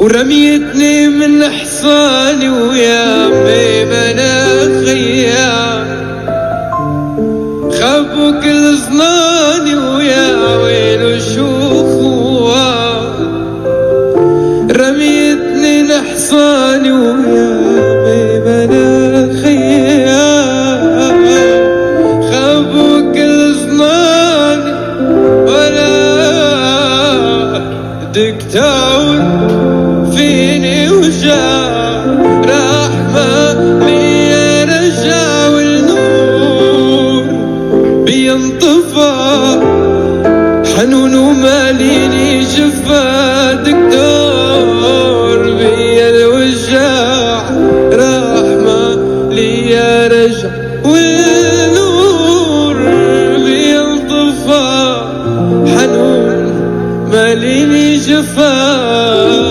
ورميتني من حصاني ويا مناخيا، خبوا كل ظناني ويا ويل شوخوا، رميتني نحصاني ويا مناخيا، خبوا كل ظناني ولا دكتور فيني وجاء رحمة لي رجع والنور بينطفى، حنون وماليني جفا دكتور بيا الوجاع، رحمة لي رجع والنور بينطفى، حنون ماليني جفا.